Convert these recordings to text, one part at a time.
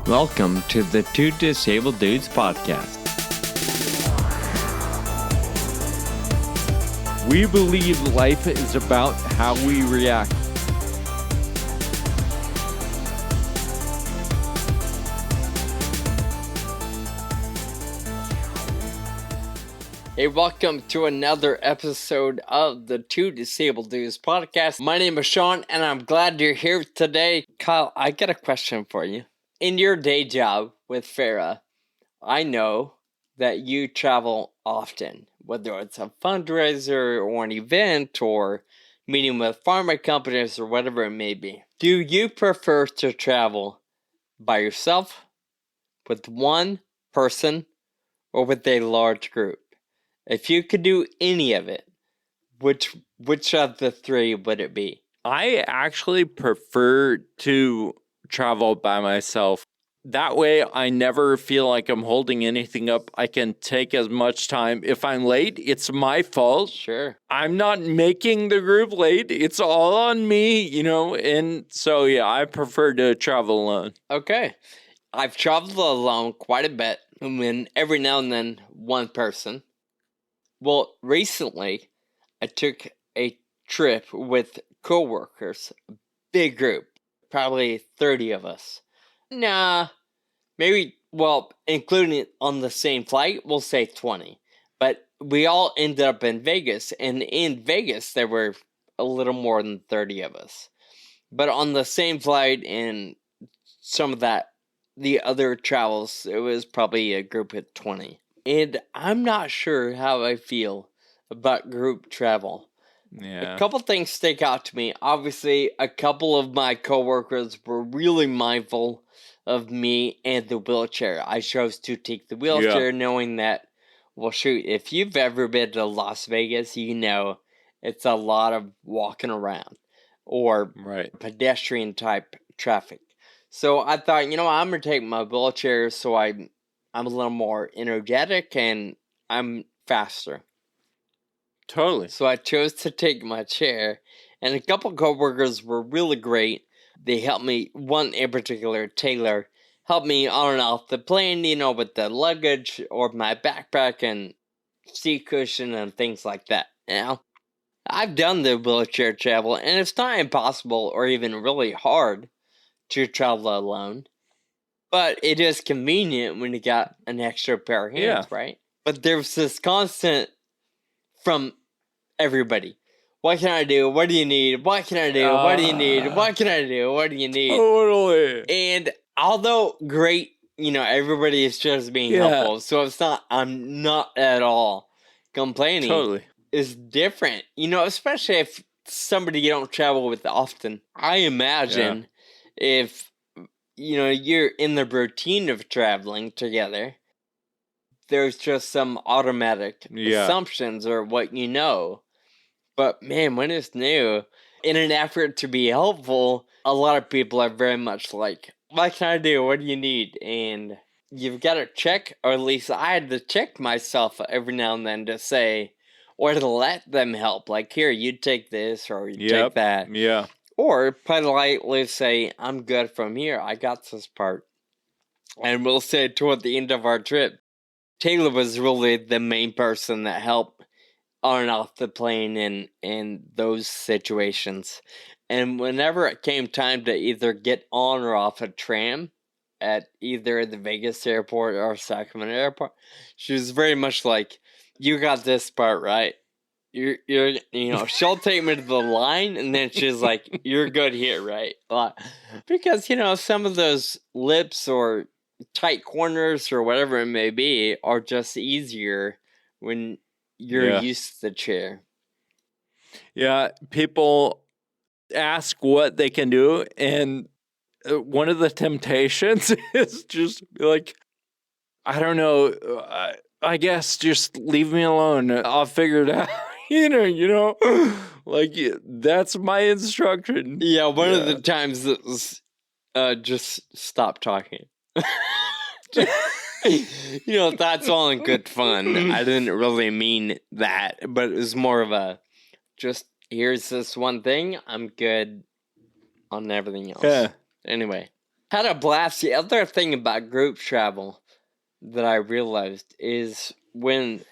Welcome to the Two Disabled Dudes podcast. We believe life is about how we react. Hey, welcome to another episode of the Two Disabled Dudes podcast. My name is Sean, and I'm glad you're here today. Kyle, I got a question for you. In your day job with FARA, I know that you travel often, whether it's a fundraiser or an event or meeting with pharma companies or whatever it may be. Do you prefer to travel by yourself, with one person, or with a large group? If you could do any of it, which of the three would it be? I actually prefer to travel by myself. That way, I never feel like I'm holding anything up. I can take as much time. If I'm late, it's my fault. Sure. I'm not making the group late. It's all on me, and so, yeah, I prefer to travel alone. Okay. I've traveled alone quite a bit, and every now and then one person. Well, recently, I took a trip with coworkers, a big group, probably 30 of us. Including on the same flight, we'll say 20. But we all ended up in Vegas, and in Vegas, there were a little more than 30 of us. But on the same flight and some of the other travels, it was probably a group of 20. And I'm not sure how I feel about group travel. Yeah. A couple things stick out to me. Obviously, a couple of my coworkers were really mindful of me and the wheelchair. I chose to take the wheelchair knowing that, well, shoot, if you've ever been to Las Vegas, you know it's a lot of walking around or pedestrian type traffic. So I thought, I'm going to take my wheelchair so I'm a little more energetic and I'm faster. Totally. So I chose to take my chair, and a couple coworkers were really great. They helped me, one in particular, Taylor, helped me on and off the plane, with the luggage or my backpack and seat cushion and things like that. Now, I've done the wheelchair travel, and it's not impossible or even really hard to travel alone. But it is convenient when you got an extra pair of hands, right? But there's this constant from everybody. What can I do? What do you need? What can I do? What do you need? What can I do? What do you need? Totally. And although great, everybody is just being helpful. So I'm not at all complaining. Totally. It's different, especially if somebody you don't travel with often. I imagine if you're in the routine of traveling together, there's just some automatic assumptions or what you know. But man, when it's new, in an effort to be helpful, a lot of people are very much like, what can I do? What do you need? And you've got to check, or at least I had to check myself every now and then to say, or to let them help. Like, here, you take this, or you take that. Yeah. Or politely say, I'm good from here. I got this part. And we'll say toward the end of our trip, Taylor was really the main person that helped on and off the plane in those situations. And whenever it came time to either get on or off a tram at either the Vegas airport or Sacramento airport, she was very much like, you got this part right. You're she'll take me to the line, and then she's like, you're good here, right? Because, some of those lips or tight corners or whatever it may be are just easier when you're used to the chair. Yeah, people ask what they can do, and one of the temptations is just like, I don't know, I guess just leave me alone. I'll figure it out. Like, that's my instruction. Yeah, one of the times it was just stop talking. That's all in good fun. I didn't really mean that, but it was more of a just, here's this one thing, I'm good on everything else. Yeah. Anyway. Had a blast. The other thing about group travel that I realized is when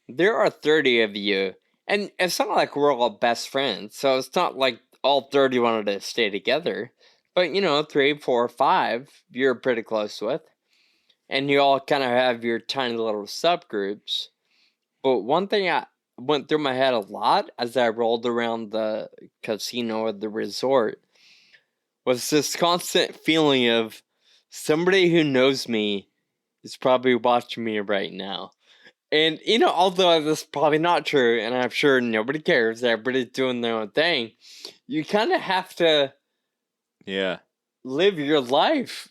there are 30 of you, and it's not like we're all best friends, so it's not like all 30 wanted to stay together, but 3, 4, 5 you're pretty close with, and you all kind of have your tiny little subgroups. But one thing I went through my head a lot as I rolled around the casino or the resort was this constant feeling of somebody who knows me is probably watching me right now. And, although that's probably not true, and I'm sure nobody cares, everybody's doing their own thing, you kind of have to live your life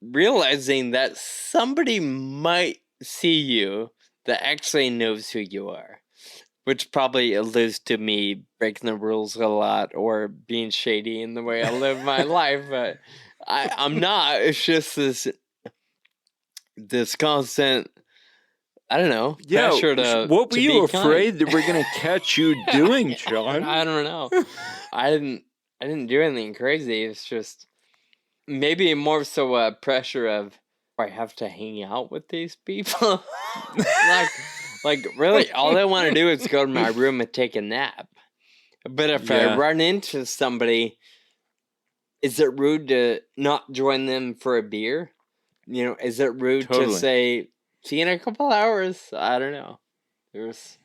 realizing that somebody might see you that actually knows who you are. Which probably alludes to me breaking the rules a lot or being shady in the way I live my life, but I'm not. It's just this constant, I don't know, pressure to what were to you be afraid kind. that we're gonna catch you doing, John? I don't know. I didn't do anything crazy. It's just maybe more so a pressure of I have to hang out with these people. like really, all I want to do is go to my room and take a nap. But if I run into somebody, is it rude to not join them for a beer? Is it rude to say, see you in a couple hours? I don't know. There's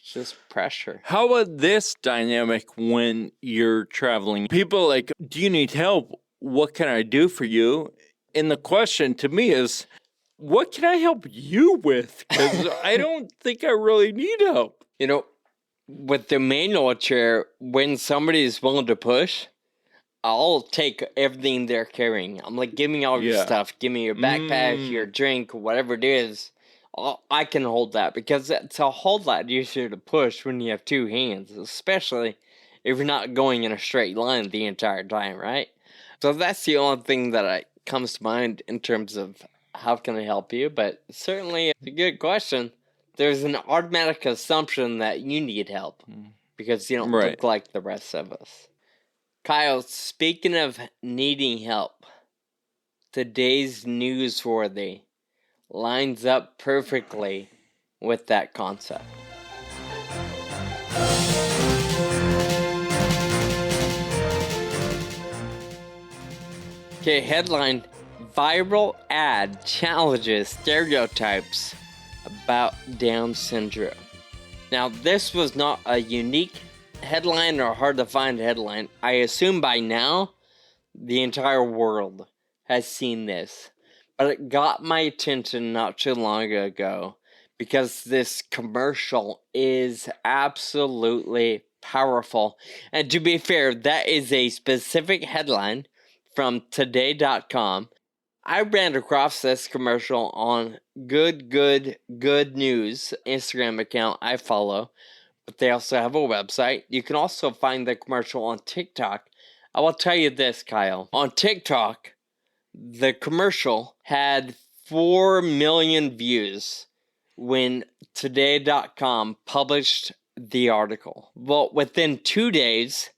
just pressure. How about this dynamic when you're traveling? People like, do you need help? What can I do for you? And the question to me is, what can I help you with? Because I don't think I really need help. With the manual chair, when somebody is willing to push, I'll take everything they're carrying. I'm like, give me all your stuff. Give me your backpack, your drink, whatever it is. I can hold that because it's a whole lot easier to push when you have two hands, especially if you're not going in a straight line the entire time, right? So that's the only thing that comes to mind in terms of how can I help you, but certainly it's a good question. There's an automatic assumption that you need help because you don't look like the rest of us. Kyle, speaking of needing help, today's newsworthy lines up perfectly with that concept. Okay, headline: Viral ad challenges stereotypes about Down syndrome. Now, this was not a unique headline or hard to find headline. I assume by now the entire world has seen this, but it got my attention not too long ago because this commercial is absolutely powerful. And to be fair, that is a specific headline from today.com. I ran across this commercial on Good News Instagram account I follow, but they also have a website. You can also find the commercial on TikTok. I will tell you this, Kyle. On TikTok, the commercial had 4 million views when today.com published the article. Well, within 2 days,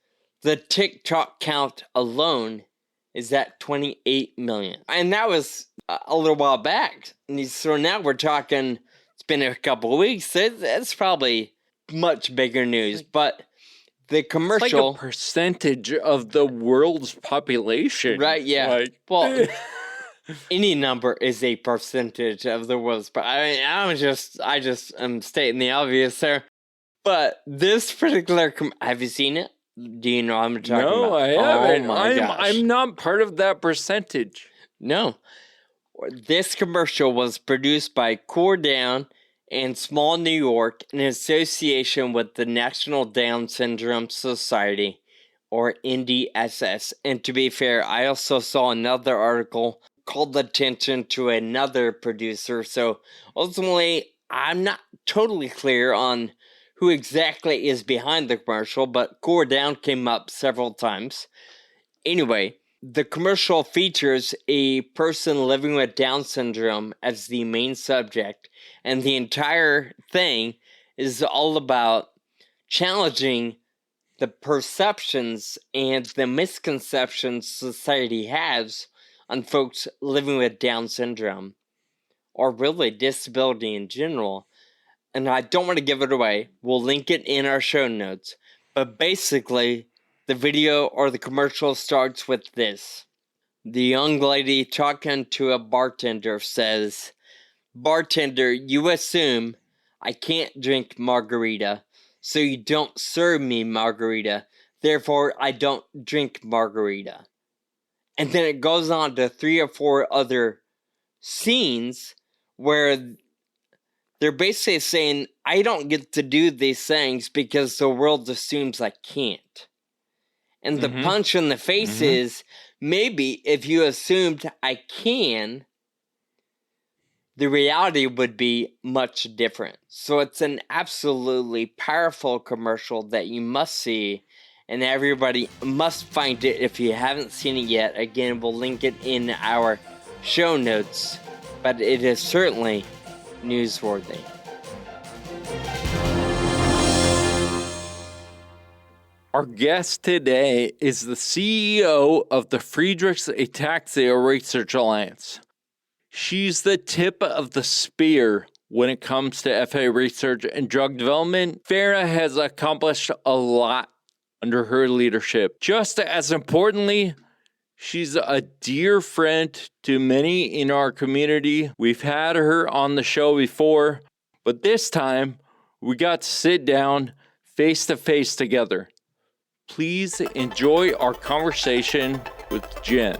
the TikTok count alone is at 28 million. And that was a little while back. So now we're talking, it's been a couple of weeks. It's probably much bigger news. But the commercial... It's like a percentage of the world's population. Right, yeah. Well, any number is a percentage of the world's... I just am stating the obvious there. But this particular... have you seen it? Do you know what I'm talking about? No, I haven't. Oh my gosh. I'm not part of that percentage. No. This commercial was produced by Core Down in Small, New York in association with the National Down Syndrome Society, or NDSS. And to be fair, I also saw another article called attention to another producer. So ultimately, I'm not totally clear on who exactly is behind the commercial, but Core Down came up several times. Anyway, the commercial features a person living with Down syndrome as the main subject, and the entire thing is all about challenging the perceptions and the misconceptions society has on folks living with Down syndrome, or really disability in general. And I don't want to give it away. We'll link it in our show notes. But basically, the video or the commercial starts with this. The young lady talking to a bartender says, "Bartender, you assume I can't drink margarita, so you don't serve me margarita. Therefore, I don't drink margarita." And then it goes on to 3 or 4 other scenes where they're basically saying, I don't get to do these things because the world assumes I can't. And the punch in the face is, maybe if you assumed I can, the reality would be much different. So it's an absolutely powerful commercial that you must see, and everybody must find it if you haven't seen it yet. Again, we'll link it in our show notes, but it is certainly newsworthy. Our guest today is the CEO of the Friedreich's Ataxia Research Alliance. She's the tip of the spear when it comes to FA research and drug development. FARA has accomplished a lot under her leadership. Just as importantly, she's a dear friend to many in our community. We've had her on the show before, but this time we got to sit down face to face together. Please enjoy our conversation with Jen.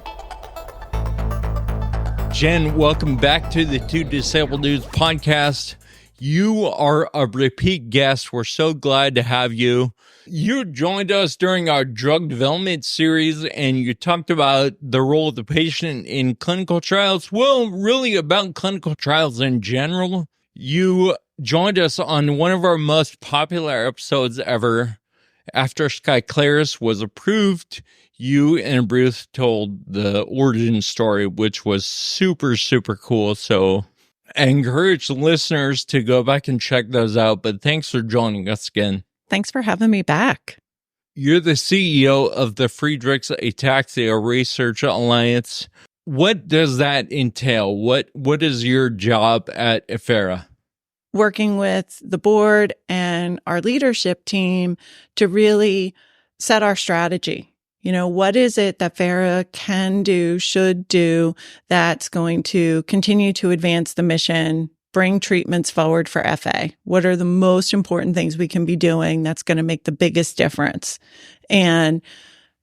Jen, welcome back to the Two Disabled Dudes podcast. You are a repeat guest. We're so glad to have you. You joined us during our drug development series, and you talked about the role of the patient in clinical trials. Well, really about clinical trials in general. You joined us on one of our most popular episodes ever. After Skyclarys was approved, you and Bruce told the origin story, which was super, super cool. So I encourage listeners to go back and check those out. But thanks for joining us again. Thanks for having me back. You're the CEO of the Friedreich's Ataxia Research Alliance. What does that entail? What is your job at FARA? Working with the board and our leadership team to really set our strategy. You know, what is it that FARA can do, should do, that's going to continue to advance the mission, bring treatments forward for FA? What are the most important things we can be doing that's going to make the biggest difference? And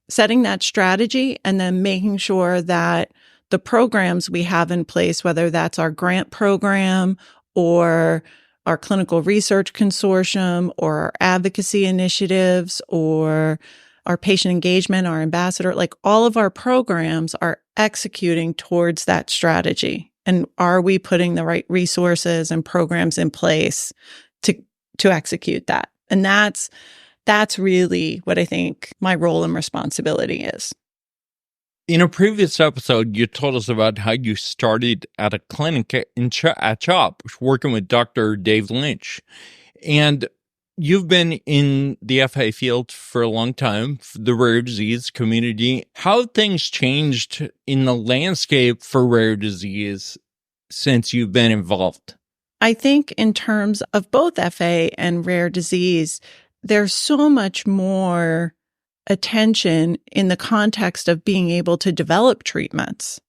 setting that strategy and then making sure that the programs we have in place, whether that's our grant program or our clinical research consortium or our advocacy initiatives or our patient engagement, our ambassador, like all of our programs are executing towards that strategy. And are we putting the right resources and programs in place to execute that? And that's really what I think my role and responsibility is. In a previous episode, you told us about how you started at a clinic at CHOP, working with Dr. Dave Lynch. And you've been in the FA field for a long time, the rare disease community. How have things changed in the landscape for rare disease since you've been involved? I think in terms of both FA and rare disease, there's so much more attention in the context of being able to develop treatments.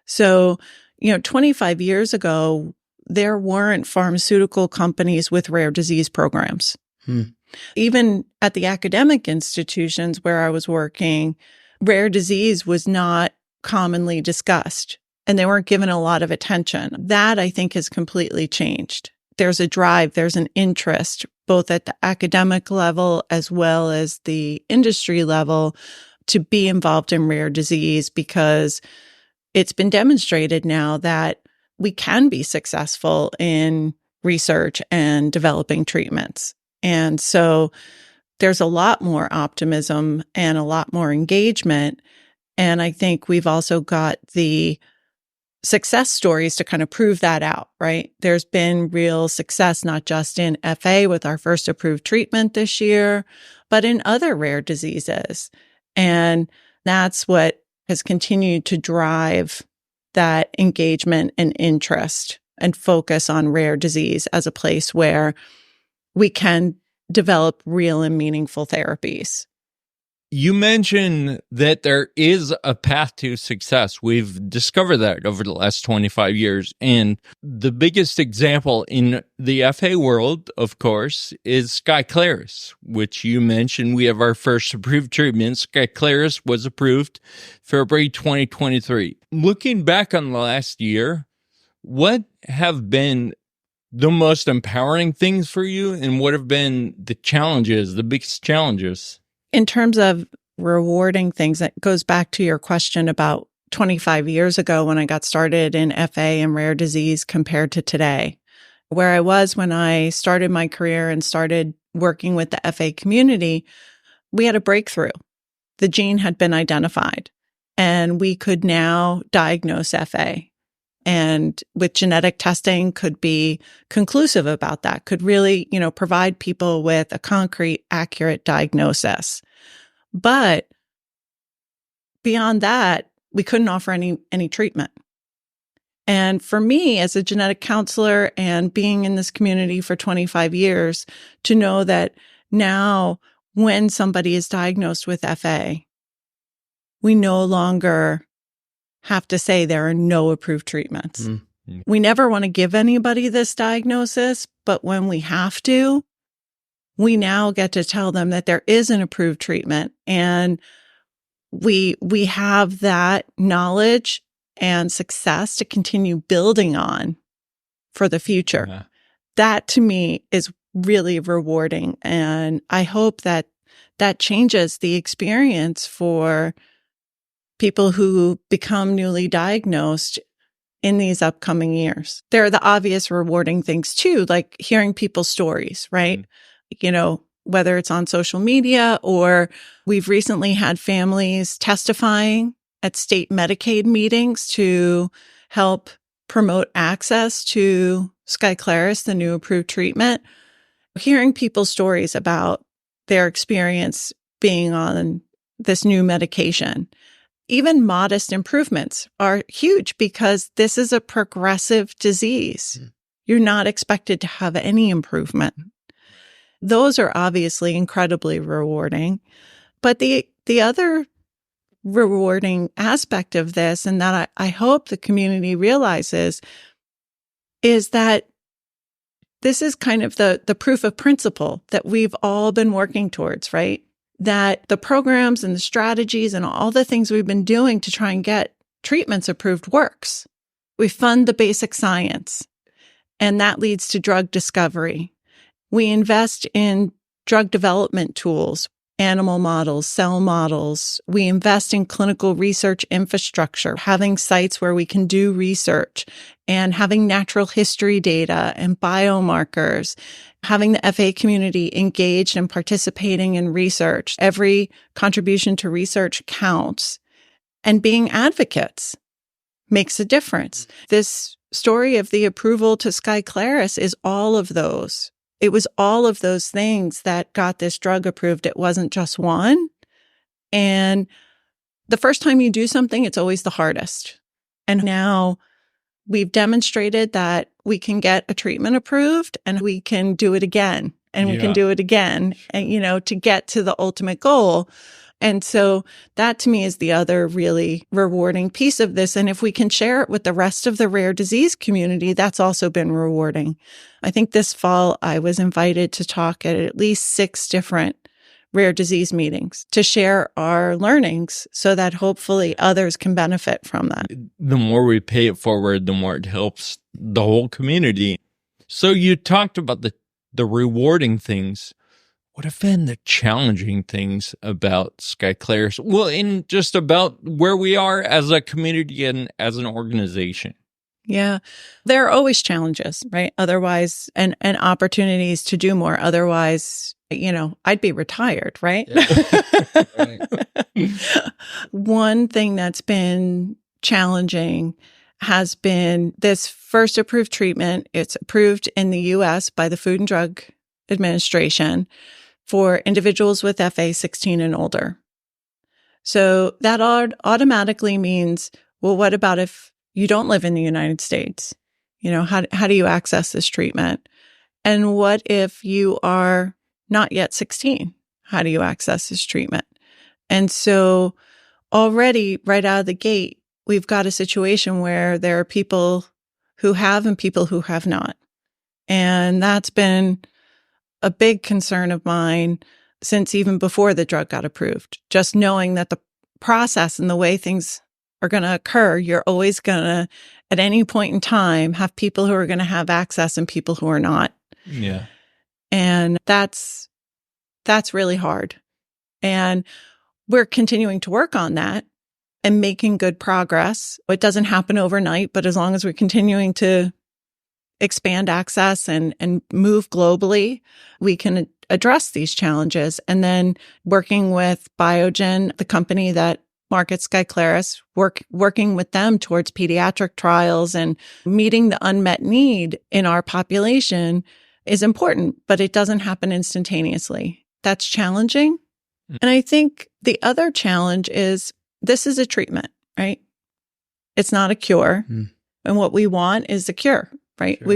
So, 25 years ago, there weren't pharmaceutical companies with rare disease programs. Even at the academic institutions where I was working, rare disease was not commonly discussed, and they weren't given a lot of attention. That, I think, has completely changed. There's a drive, there's an interest, both at the academic level as well as the industry level, to be involved in rare disease, because it's been demonstrated now that we can be successful in research and developing treatments. And so there's a lot more optimism and a lot more engagement. And I think we've also got the success stories to kind of prove that out, right? There's been real success, not just in FA with our first approved treatment this year, but in other rare diseases. And that's what has continued to drive that engagement and interest and focus on rare disease as a place where we can develop real and meaningful therapies. You mentioned that there is a path to success. We've discovered that over the last 25 years. And the biggest example in the FA world, of course, is Skyclarys, which you mentioned. We have our first approved treatment. Skyclarys was approved February 2023. Looking back on the last year, what have been the most empowering things for you, and what have been the challenges, the biggest challenges? In terms of rewarding things, that goes back to your question about 25 years ago when I got started in FA and rare disease compared to today. Where I was when I started my career and started working with the FA community, we had a breakthrough. The gene had been identified, and we could now diagnose FA. And with genetic testing could be conclusive about that, could really, provide people with a concrete, accurate diagnosis. But beyond that, we couldn't offer any treatment. And for me, as a genetic counselor and being in this community for 25 years, to know that now when somebody is diagnosed with FA, we no longer have to say there are no approved treatments. Mm-hmm. We never want to give anybody this diagnosis, but when we have to, we now get to tell them that there is an approved treatment, and we have that knowledge and success to continue building on for the future. Yeah. That to me is really rewarding, and I hope that changes the experience for people who become newly diagnosed in these upcoming years. There are the obvious rewarding things too, like hearing people's stories, right? Mm-hmm. Whether it's on social media, or we've recently had families testifying at state Medicaid meetings to help promote access to Skyclarys, the new approved treatment. Hearing people's stories about their experience being on this new medication. Even modest improvements are huge because this is a progressive disease. You're not expected to have any improvement. Those are obviously incredibly rewarding. But the other rewarding aspect of this, and that I hope the community realizes, is that this is kind of the proof of principle that we've all been working towards, right? That the programs and the strategies and all the things we've been doing to try and get treatments approved works. We fund the basic science, and that leads to drug discovery. We invest in drug development tools, animal models, cell models. We invest in clinical research infrastructure, having sites where we can do research, and having natural history data and biomarkers, having the FA community engaged and participating in research. Every contribution to research counts, and being advocates makes a difference. This story of the approval to Skyclarys is all of those. It was all of those things that got this drug approved. It wasn't just one. And the first time you do something, it's always the hardest. And now we've demonstrated that we can get a treatment approved, and we can do it again, and we can do it again, and, to get to the ultimate goal. And so that to me is the other really rewarding piece of this. And if we can share it with the rest of the rare disease community, that's also been rewarding. I think this fall I was invited to talk at least 6 different rare disease meetings to share our learnings so that hopefully others can benefit from that. The more we pay it forward, the more it helps the whole community. So you talked about the rewarding things. What have been the challenging things about Skyclarys? Well, in just about where we are as a community and as an organization. Yeah, there are always challenges, right? Otherwise, and opportunities to do more. Otherwise, I'd be retired, right? Yeah. Right. One thing that's been challenging has been this first approved treatment. It's approved in the U.S. by the Food and Drug Administration for individuals with FA 16 and older. So that automatically means, well, what about if you don't live in the United States? How do you access this treatment? And what if you are not yet 16? How do you access this treatment? And so already right out of the gate, we've got a situation where there are people who have and people who have not. And that's been a big concern of mine since even before the drug got approved. Just knowing that the process and the way things are going to occur, you're always going to, at any point in time, have people who are going to have access and people who are not. Yeah. And that's really hard. And we're continuing to work on that and making good progress. It doesn't happen overnight, but as long as we're continuing to expand access and move globally, we can address these challenges. And then working with Biogen, the company that markets Skyclarys, working with them towards pediatric trials and meeting the unmet need in our population is important, but it doesn't happen instantaneously. That's challenging. And I think the other challenge is this is a treatment, right? It's not a cure. And what we want is a cure, right? Sure.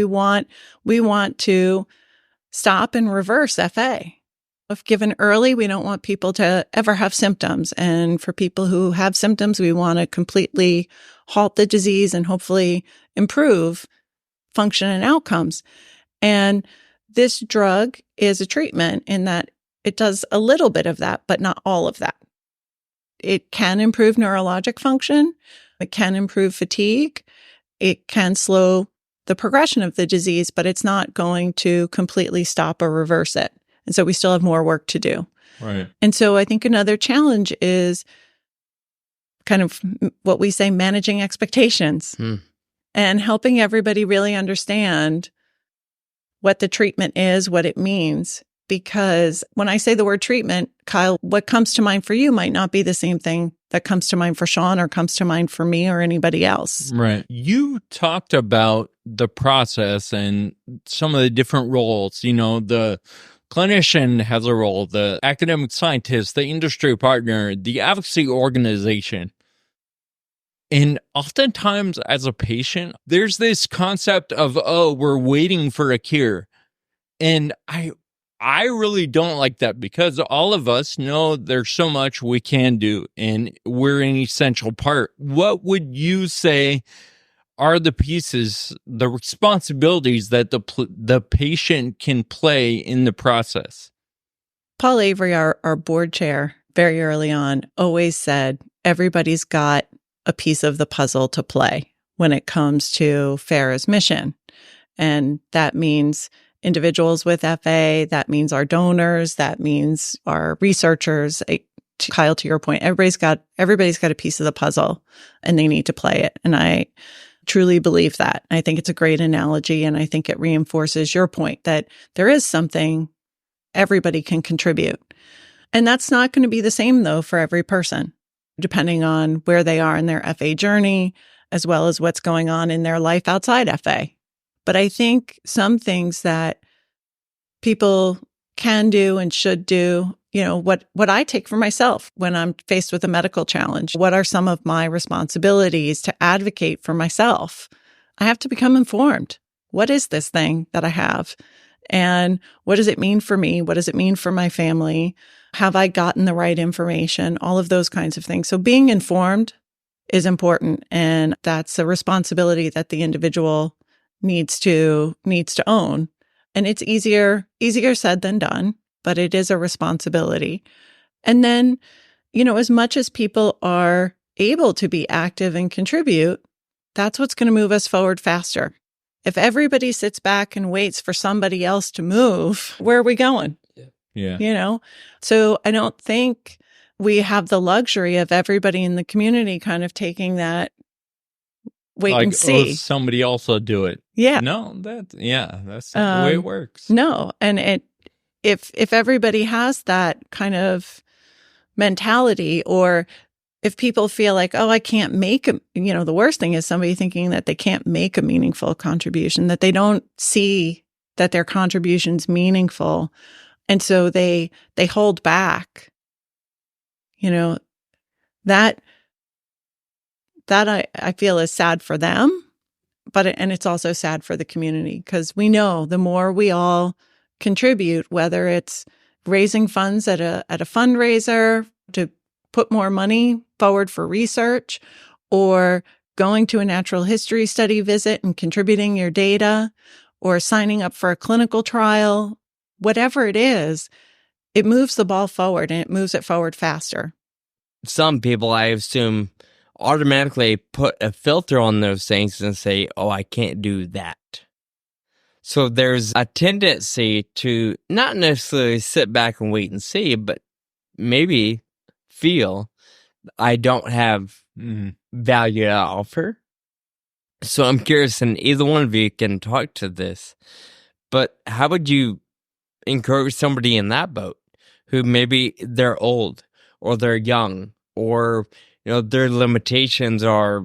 We want to stop and reverse FA. If given early, we don't want people to ever have symptoms. And for people who have symptoms, we want to completely halt the disease and hopefully improve function and outcomes. And this drug is a treatment in that it does a little bit of that, but not all of that. It can improve neurologic function. It can improve fatigue. It can slow the progression of the disease, but it's not going to completely stop or reverse it. And so we still have more work to do. Right. And so I think another challenge is kind of what we say, managing expectations and helping everybody really understand what the treatment is, what it means. Because when I say the word treatment, Kyle, what comes to mind for you might not be the same thing that comes to mind for Sean or comes to mind for me or anybody else. Right. You talked about the process and some of the different roles. You know, the clinician has a role, the academic scientist, the industry partner, the advocacy organization. And oftentimes as a patient, there's this concept of, oh, we're waiting for a cure. And I really don't like that because all of us know there's so much we can do and we're an essential part. What would you say are the pieces, the responsibilities that the patient can play in the process? Paul Avery, our board chair, very early on, always said everybody's got a piece of the puzzle to play when it comes to FARA's mission. And that means individuals with FA, that means our donors, that means our researchers. Kyle, to your point, everybody's got a piece of the puzzle and they need to play it. And I truly believe that. I think it's a great analogy. And I think it reinforces your point that there is something everybody can contribute. And that's not going to be the same though for every person, depending on where they are in their FA journey, as well as what's going on in their life outside FA. But I think some things that people can do and should do, you know, what I take for myself when I'm faced with a medical challenge, what are some of my responsibilities to advocate for myself? I have to become informed. What is this thing that I have? And what does it mean for me? What does it mean for my family? Have I gotten the right information? All of those kinds of things. So being informed is important. And that's a responsibility that the individual needs to own. And it's easier said than done, but it is a responsibility. And then, you know, as much as people are able to be active and contribute, that's what's going to move us forward faster. If everybody sits back and waits for somebody else to move, where are we going? Yeah. You know? So I don't think we have the luxury of everybody in the community kind of taking that wait and see. Oh, somebody else will do it. Yeah. No, that's not the way it works. No. And if everybody has that kind of mentality, or if people feel like, oh, I can't make the worst thing is somebody thinking that they can't make a meaningful contribution, that they don't see that their contribution's meaningful. And so they hold back. You know, That I feel is sad for them, and it's also sad for the community, because we know the more we all contribute, whether it's raising funds at a fundraiser to put more money forward for research, or going to a natural history study visit and contributing your data, or signing up for a clinical trial, whatever it is, it moves the ball forward, and it moves it forward faster. Some people, I assume, automatically put a filter on those things and say, oh, I can't do that. So there's a tendency to not necessarily sit back and wait and see, but maybe feel I don't have value to offer. So I'm curious, and either one of you can talk to this, but how would you encourage somebody in that boat who maybe they're old or they're young, or their limitations are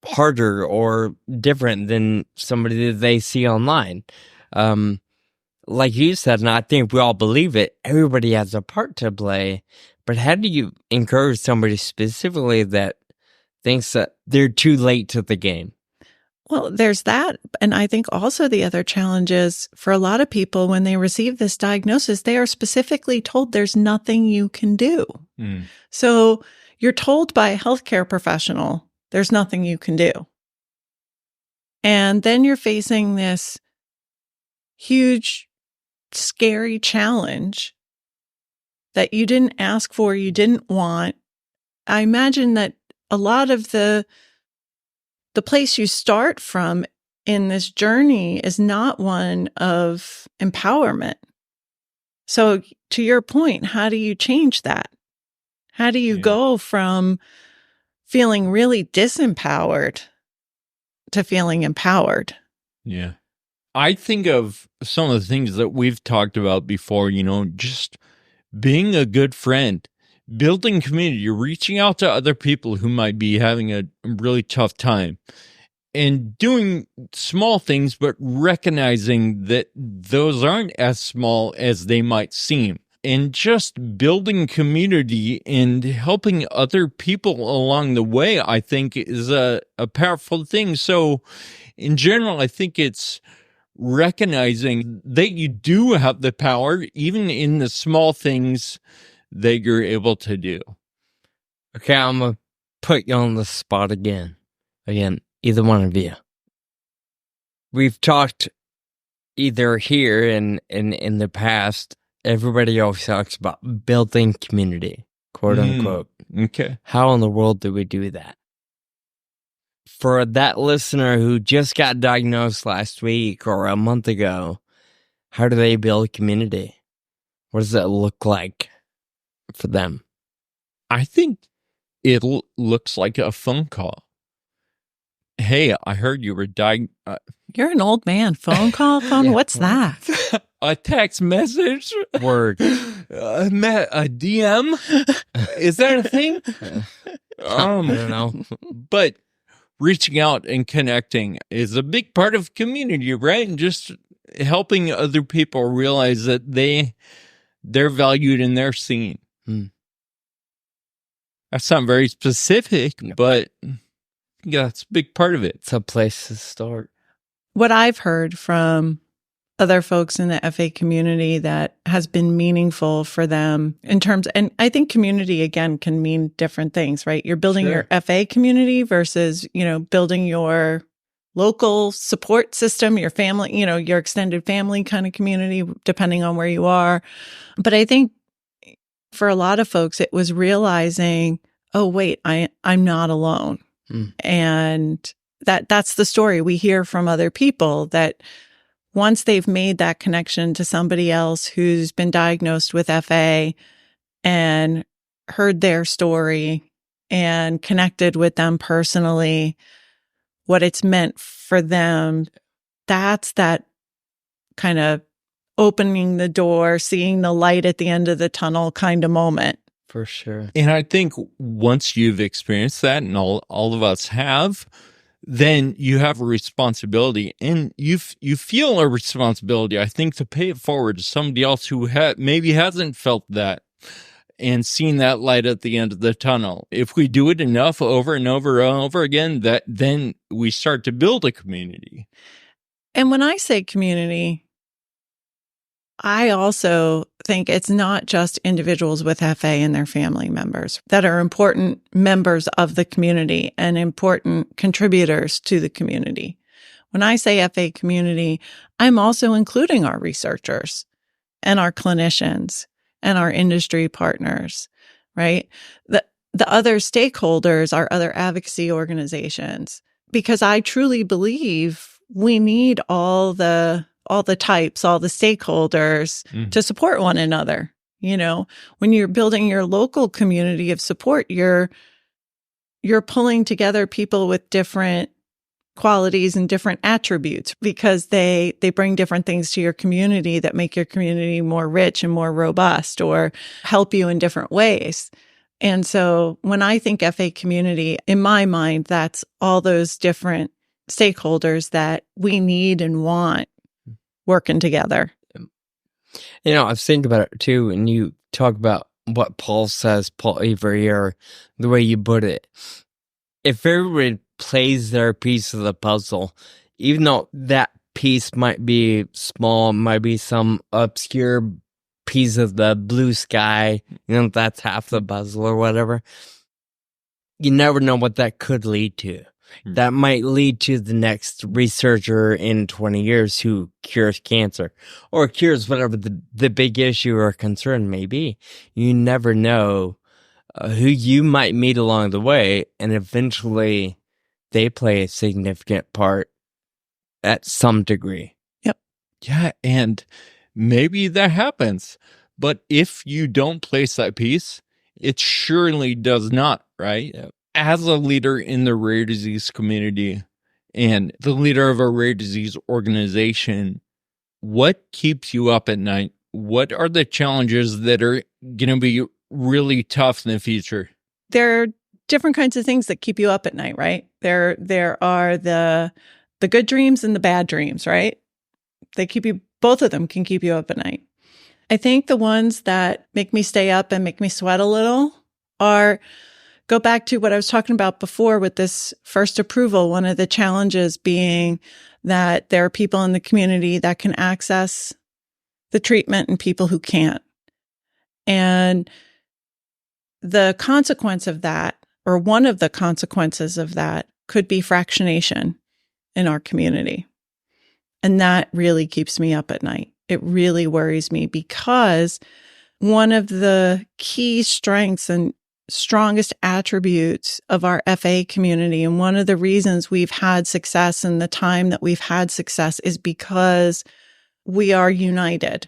harder or different than somebody that they see online? Like you said, and I think we all believe it, everybody has a part to play, but how do you encourage somebody specifically that thinks that they're too late to the game? Well, there's that. And I think also the other challenge is, for a lot of people, when they receive this diagnosis, they are specifically told there's nothing you can do. So you're told by a healthcare professional, there's nothing you can do. And then you're facing this huge, scary challenge that you didn't ask for, you didn't want. I imagine that a lot of the place you start from in this journey is not one of empowerment. So to your point, how do you change that? How do you go from feeling really disempowered to feeling empowered? Yeah. I think of some of the things that we've talked about before, just being a good friend, building community, reaching out to other people who might be having a really tough time, and doing small things, but recognizing that those aren't as small as they might seem. And just building community and helping other people along the way, I think, is a powerful thing. So in general, I think it's recognizing that you do have the power, even in the small things that you're able to do. Okay, I'm going to put you on the spot again. Either one of you. We've talked either here and in the past, everybody always talks about building community, quote unquote. Okay. How in the world do we do that? For that listener who just got diagnosed last week or a month ago, how do they build community? What does that look like for them? I think it looks like a phone call. Hey, I heard you were You're an old man. Phone call? What's that? A text message? Word. A DM? Is that a thing? I don't know. But reaching out and connecting is a big part of community, right? And just helping other people realize that they're valued and they're seen. That's not very specific, but that's a big part of it. It's a place to start. What I've heard from other folks in the FA community that has been meaningful for them in terms, and I think community again can mean different things, right? You're building your FA community versus, building your local support system, your family, your extended family kind of community, depending on where you are. But I think for a lot of folks, it was realizing, oh, wait, I'm not alone. And that's the story we hear from other people, that once they've made that connection to somebody else who's been diagnosed with FA and heard their story and connected with them personally, what it's meant for them, that's that kind of opening the door, seeing the light at the end of the tunnel kind of moment. For sure. And I think once you've experienced that, and all of us have, then you have a responsibility, and you feel a responsibility, I think, to pay it forward to somebody else who maybe hasn't felt that. and seeing that light at the end of the tunnel. If we do it enough over and over and over again, then we start to build a community. And when I say community, I also think it's not just individuals with FA and their family members that are important members of the community and important contributors to the community. When I say FA community, I'm also including our researchers and our clinicians and our industry partners, right? The other stakeholders, our other advocacy organizations, because I truly believe we need all the types, all the stakeholders to support one another. You know, when you're building your local community of support, you're pulling together people with different qualities and different attributes because they bring different things to your community that make your community more rich and more robust or help you in different ways. And so when I think FA community, in my mind, that's all those different stakeholders that we need and want working together. You know, I was thinking about it too, and you talk about what Paul Avery, or the way you put it. If everyone plays their piece of the puzzle, even though that piece might be small, might be some obscure piece of the blue sky, you know, that's half the puzzle or whatever, you never know what that could lead to. That might lead to the next researcher in 20 years who cures cancer or cures whatever the big issue or concern may be. You never know who you might meet along the way, and eventually they play a significant part at some degree. Yep. Yeah, and maybe that happens. But if you don't place that piece, it surely does not, right? Yep. As a leader in the rare disease community and the leader of a rare disease organization, what keeps you up at night? What are the challenges that are going to be really tough in the future? There are different kinds of things that keep you up at night, right? There are the good dreams and the bad dreams, right? Both of them can keep you up at night. I think the ones that make me stay up and make me sweat a little go back to what I was talking about before with this first approval. One of the challenges being that there are people in the community that can access the treatment and people who can't. And the consequence of that, or one of the consequences of that, could be fractionation in our community. And that really keeps me up at night. It really worries me because one of the key strengths and strongest attributes of our FA community, and one of the reasons we've had success in the time that we've had success, is because we are united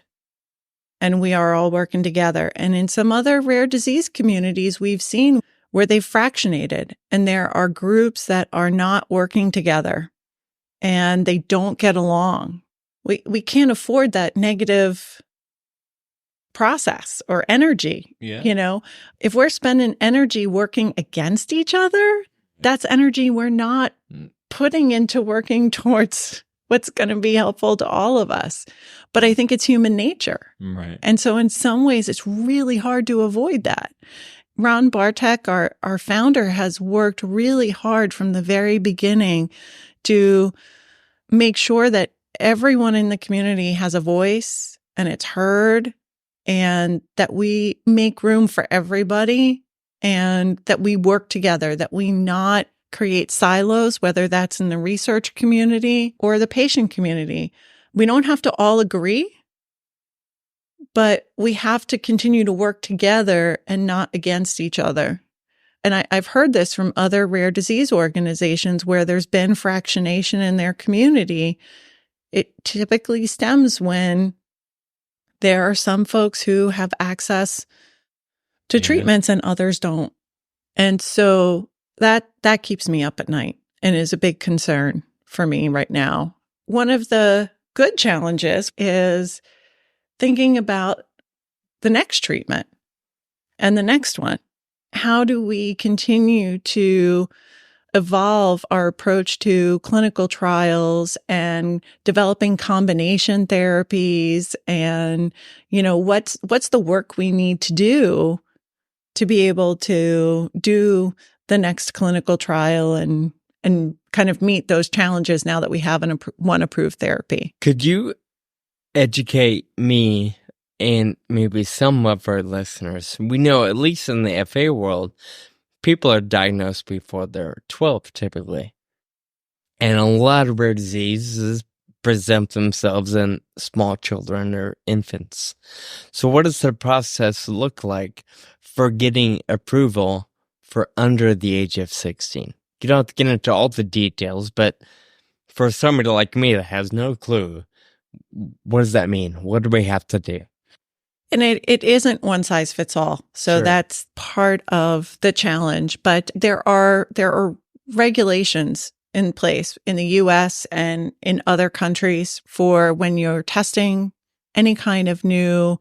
and we are all working together. And in some other rare disease communities, we've seen where they've fractionated and there are groups that are not working together and they don't get along. We can't afford that negative process or energy. Yeah. You know, if we're spending energy working against each other, that's energy we're not putting into working towards what's going to be helpful to all of us. But I think it's human nature. Right. And so in some ways, it's really hard to avoid that. Ron Bartek, our founder, has worked really hard from the very beginning to make sure that everyone in the community has a voice and it's heard, and that we make room for everybody and that we work together, that we not create silos, whether that's in the research community or the patient community. We don't have to all agree, but we have to continue to work together and not against each other. And I've heard this from other rare disease organizations where there's been fractionation in their community. It typically stems when there are some folks who have access to treatments and others don't. And so that keeps me up at night and is a big concern for me right now. One of the good challenges is thinking about the next treatment and the next one. How do we continue to evolve our approach to clinical trials and developing combination therapies, and, you know, what's the work we need to do to be able to do the next clinical trial and kind of meet those challenges now that we have one approved therapy. Could you educate me and maybe some of our listeners? We know, at least in the FA world, people are diagnosed before they're 12 typically. And a lot of rare diseases present themselves in small children or infants. So what does the process look like for getting approval for under the age of 16? You don't have to get into all the details, but for somebody like me that has no clue, what does that mean? What do we have to do? And it isn't one size fits all. So Sure. That's part of the challenge. But there are regulations in place in the US and in other countries for when you're testing any kind of new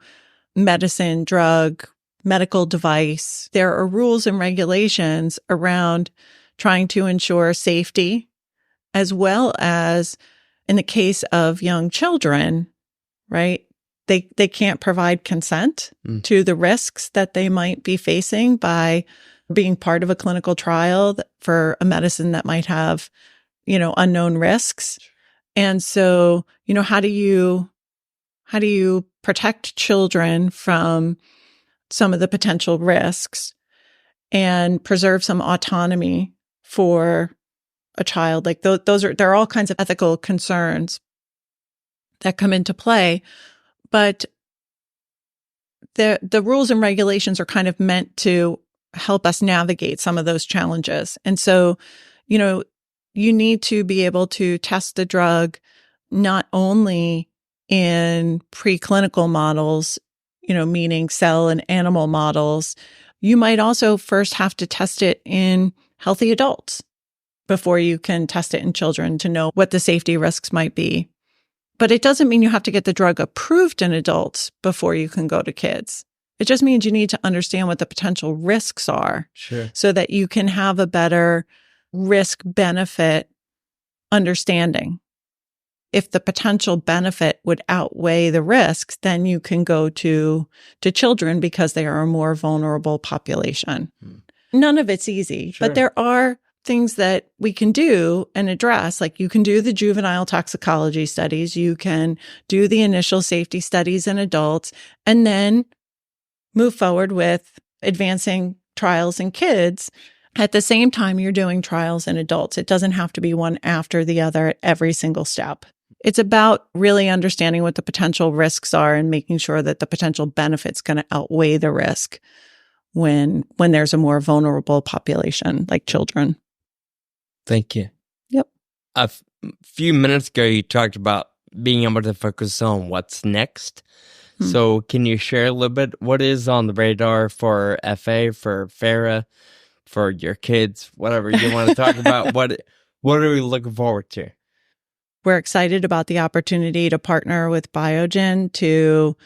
medicine, drug, medical device. There are rules and regulations around trying to ensure safety, as well as in the case of young children, right? They can't provide consent to the risks that they might be facing by being part of a clinical trial for a medicine that might have, unknown risks. And so, how do you protect children from some of the potential risks and preserve some autonomy for a child? Like there are all kinds of ethical concerns that come into play, but the rules and regulations are kind of meant to help us navigate some of those challenges. And so, you need to be able to test the drug not only in preclinical models, meaning cell and animal models. You might also first have to test it in healthy adults before you can test it in children to know what the safety risks might be. But it doesn't mean you have to get the drug approved in adults before you can go to kids. It just means you need to understand what the potential risks are, Sure. so that you can have a better risk-benefit understanding. If the potential benefit would outweigh the risks, then you can go to children because they are a more vulnerable population. None of it's easy, Sure. but there are things that we can do and address. Like you can do the juvenile toxicology studies, you can do the initial safety studies in adults, and then move forward with advancing trials in kids. At the same time, you're doing trials in adults. It doesn't have to be one after the other at every single step. It's about really understanding what the potential risks are and making sure that the potential benefit's going to outweigh the risk when there's a more vulnerable population like children. Thank you. Yep. A few minutes ago, you talked about being able to focus on what's next. So can you share a little bit what is on the radar for FA, for FARA, for your kids, whatever you want to talk about? What are we looking forward to? We're excited about the opportunity to partner with Biogen to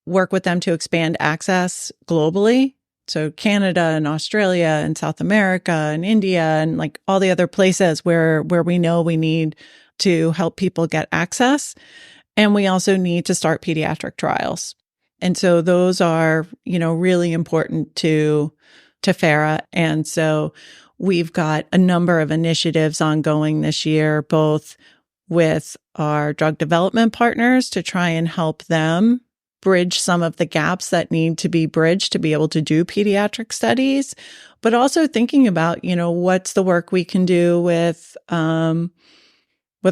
work with them to expand access globally. So Canada and Australia and South America and India and like all the other places where we know we need to help people get access. And we also need to start pediatric trials. And so those are, really important to FARA. And so we've got a number of initiatives ongoing this year, both with our drug development partners to try and help them bridge some of the gaps that need to be bridged to be able to do pediatric studies, but also thinking about, what's the work we can do with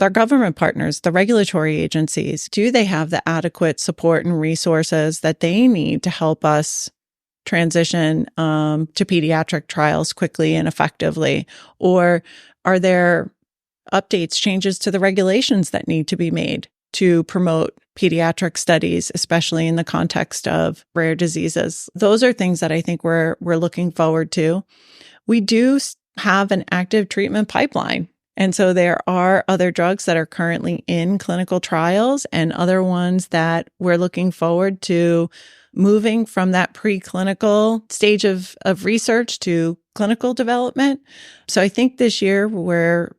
our government partners, the regulatory agencies. Do they have the adequate support and resources that they need to help us transition to pediatric trials quickly and effectively? Or are there updates, changes to the regulations that need to be made to promote pediatric studies, especially in the context of rare diseases? Those are things that I think we're looking forward to. We do have an active treatment pipeline. And so there are other drugs that are currently in clinical trials and other ones that we're looking forward to moving from that preclinical stage of research to clinical development. So I think this year we're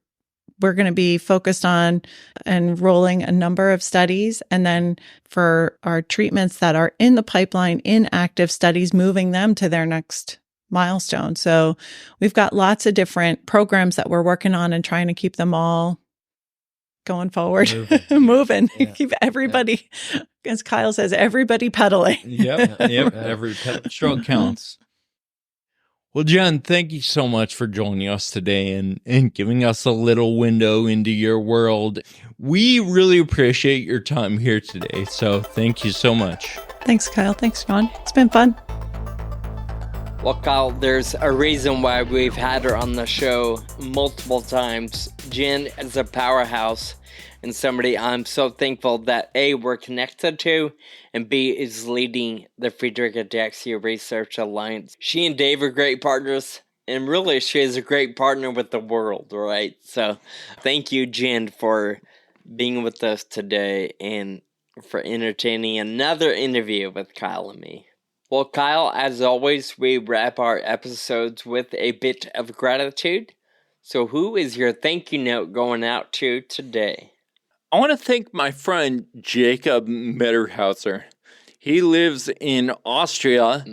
going to be focused on enrolling a number of studies, and then for our treatments that are in the pipeline in active studies, moving them to their next milestone. So we've got lots of different programs that we're working on and trying to keep them all going forward, moving. Yeah. Keep everybody, as Kyle says, everybody pedaling. Yep. Every pedal stroke counts. Well, Jen, thank you so much for joining us today and giving us a little window into your world. We really appreciate your time here today, so thank you so much. Thanks, Kyle. Thanks, John. It's been fun. Well, Kyle, there's a reason why we've had her on the show multiple times. Jen is a powerhouse and somebody I'm so thankful that A, we're connected to, and B, is leading the Friedrich Ataxia Research Alliance. She and Dave are great partners, and really she is a great partner with the world, right? So thank you, Jen, for being with us today and for entertaining another interview with Kyle and me. Well, Kyle, as always, we wrap our episodes with a bit of gratitude. So who is your thank you note going out to today? I want to thank my friend Jakob Metterhauser. He lives in Austria,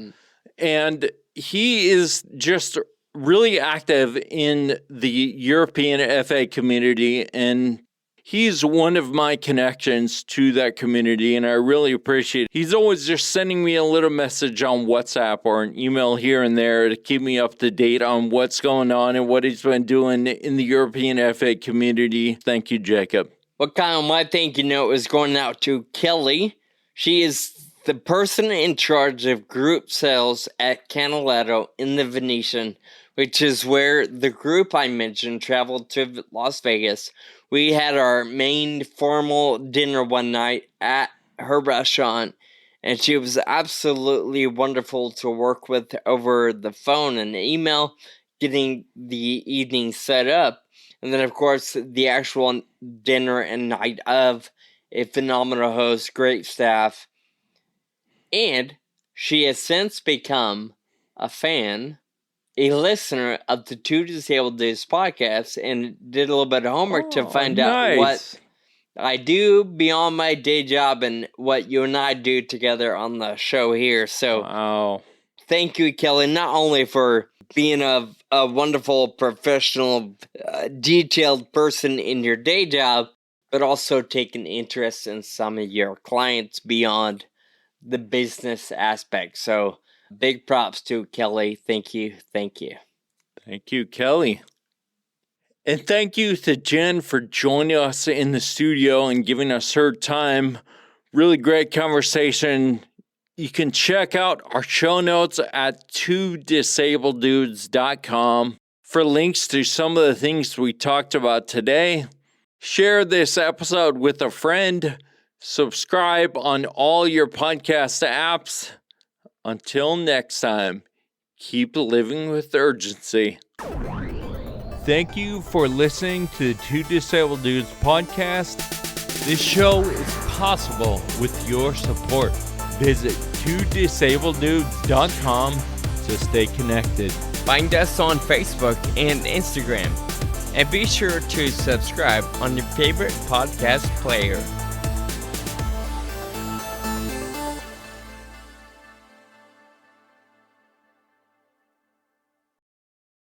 and he is just really active in the European FA community, and he's one of my connections to that community, and I really appreciate it. He's always just sending me a little message on WhatsApp or an email here and there to keep me up to date on what's going on and what he's been doing in the European FA community. Thank you, Jakob. Well, Kyle, my thank you note is going out to Kelly. She is the person in charge of group sales at Canaletto in the Venetian, which is where the group I mentioned traveled to Las Vegas. We had our main formal dinner one night at her restaurant, and she was absolutely wonderful to work with over the phone and email, getting the evening set up. And then, of course, the actual dinner and night of a phenomenal host, great staff. And she has since become a fan, a listener of the Two Disabled Dudes podcast, and did a little bit of homework to find out what I do beyond my day job and what you and I do together on the show here. So thank you, Kelly, not only for being a wonderful, professional, detailed person in your day job, but also taking interest in some of your clients beyond the business aspect. So big props to Kelly. Thank you. Thank you. Thank you, Kelly. And thank you to Jen for joining us in the studio and giving us her time. Really great conversation. You can check out our show notes at twodisableddudes.com for links to some of the things we talked about today. Share this episode with a friend. Subscribe on all your podcast apps. Until next time, keep living with urgency. Thank you for listening to the Two Disabled Dudes podcast. This show is possible with your support. Visit twodisableddudes.com to stay connected. Find us on Facebook and Instagram. And be sure to subscribe on your favorite podcast player.